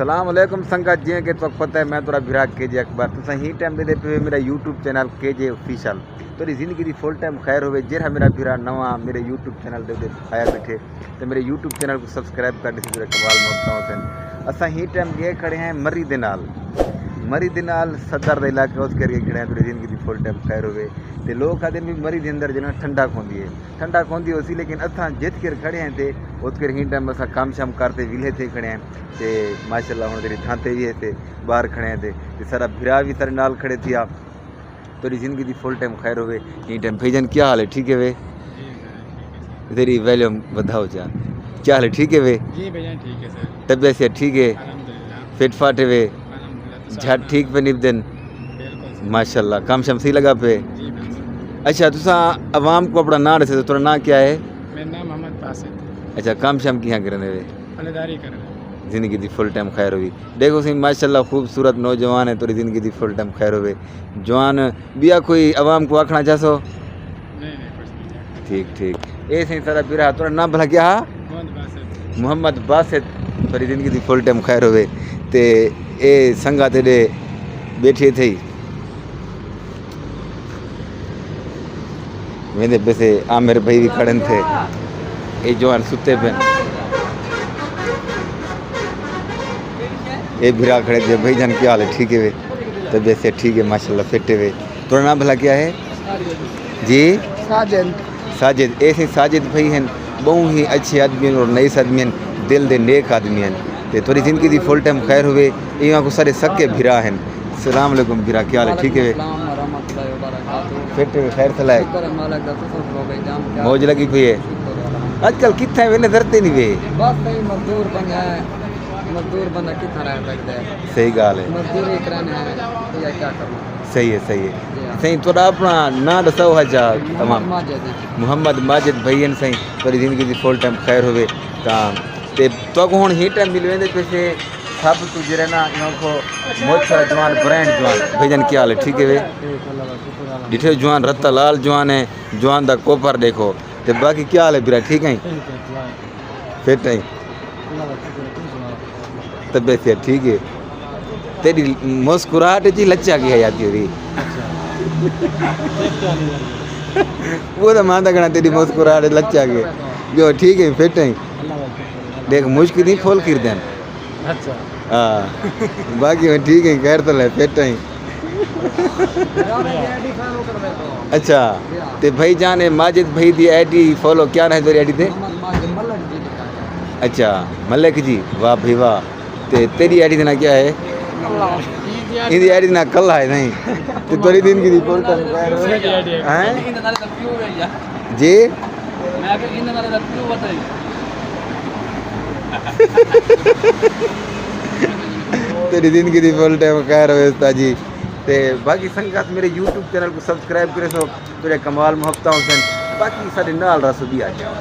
अस्सलाम वालेकुम संगत जी के तो पता है मैं थोड़ा विराग के जे अकबर तुसा ही टाइम दे पे मेरा यूट्यूब चैनल के जे ऑफिशियल थोड़ी जिंदगी दी फुल टाइम खैर होवे जेरा मेरा वीरा नवा मेरे यूट्यूब चैनल दे आया बैठे तो मेरे यूट्यूब चैनल को सब्सक्राइब कर दे कमाल मौका असा ही टाइम गए खड़े हैं मरी दे नाल सदर दे इलाके उस करके खड़े हैं थोड़ी जिंदगी दी फुल टाइम खैर होवे ते लोग आदमी भी मरी दे अंदर जना ठंडा खोंदी होसी लेकिन असा जित कर खड़े हैं ते उस कर ही टाइम असा काम शाम करते विले थे खड़े हैं ते माशाल्लाह हुण तेरी थांते भी है ते बाहर खड़े हैं ते सारा भिरा भी सारे नाल खड़े थिया तेरी जिंदगी दी फुल टाइम खैर होवे ही टाइम भैजन क्या हाल है ठीक है वे तेरी वैल्यूम बताओ जा क्या हाल है ठीक है वे जी भैया ठीक है सर तबीयत से ठीक है अल्हम्दुलिल्लाह फिट फाट है वे अल्हम्दुलिल्लाह झट ठीक पे निपदन बिल्कुल माशाल्लाह काम शाम सही लगा पे जी बिल्कुल अच्छा तुसा अवाम को अपना नाम दसे तो तेरा नाम क्या है मेरा नाम मोहम्मद बासित अच्छा काम शाम किहाँ करने वे फलदारी कर रहा है ज़िंदगी दी फुल टाइम खैर हुई देखो सी माशाल्लाह खूबसूरत नौजवान है थोड़ी ज़िंदगी दी फुल टाइम खैर हुए जवान बिया कोई अवाम को आखना चाहो नहीं कुछ नहीं ठीक ठीक ए सही सारा बिरा तोरा नाम भला क्या मोहम्मद बासित थोड़ी ज़िंदगी दी फुल टाइम खैर हुए ते ए संगा तेरे बैठे थे मेरे पैसे आमिर भाई भी खड़े थे ये जवान सुते पे ये भिरा खड़े थे भाई जान क्या हाल है ठीक है वे तो वैसे ठीक है माशाल्लाह फिट है वे थोड़ा नाम भला क्या है जी साजिद ऐसे साजिद भाई हैं बहुत ही अच्छे आदमी हैं और नईस आदमी हैं दिल दे नेक आदमी हैं तो थोड़ी ज़िंदगी दी फुल टाइम खैर हुए यहाँ को सारे सक्के भिरा हैं सलाम अलैकुम भिरा क्या हाल है ठीक है वे फिट है खैर सलाह मौज लगी हुई है आजकल कितना वे नजरते नहीं वे मजदूर बंदा कितना रह सकता है सही गाल है मजदूरी कराने है या क्या करना सही है सही थोड़ा अपना ना दसाओ हजा तमाम मोहम्मद माजिद भैया सही थोड़ी जिंदगी की फुल टाइम खैर होवे ते तो हुण ही टाइम मिल वेंदे पैसे सब तू जे रहना इनो को मोछा जवान ब्रांड जवान भैजन क्या हाल है ठीक है वे डिठे जवान रत्ता लाल जवान है जवान दा कोपर देखो ते बाकी क्या हाल है बिरा ठीक है फिट है तबीयत से ठीक है तेरी मुस्कुराहट जी लच्चा की है जाती हो रही वो तो मानता गणा तेरी मुस्कुराहट लच्चा की जो ठीक है फिट है देख मुश्किल नहीं खोल कर दें अच्छा हाँ बाकी ठीक है खैर तो फिट है अच्छा ते भाई जान माजिद भाई दी आईडी फॉलो क्या है तेरी आईडी थे अच्छा मलिक जी वाह भाई वाह ते तेरी आईडी देना क्या है इदी आईडी ना कल है नहीं ते थोड़ी दिन की रिपोर्ट हैं जी मैं आगे इन वाले क्यों बताई तेरी दिन की फुल टाइम खैर व्यवस्था जी ते बाकी संगत मेरे यूट्यूब चैनल को सब्सक्राइब करे सो तेरे कमाल मोहब्बत बाकी सारे नाल रस भी आ जाओ।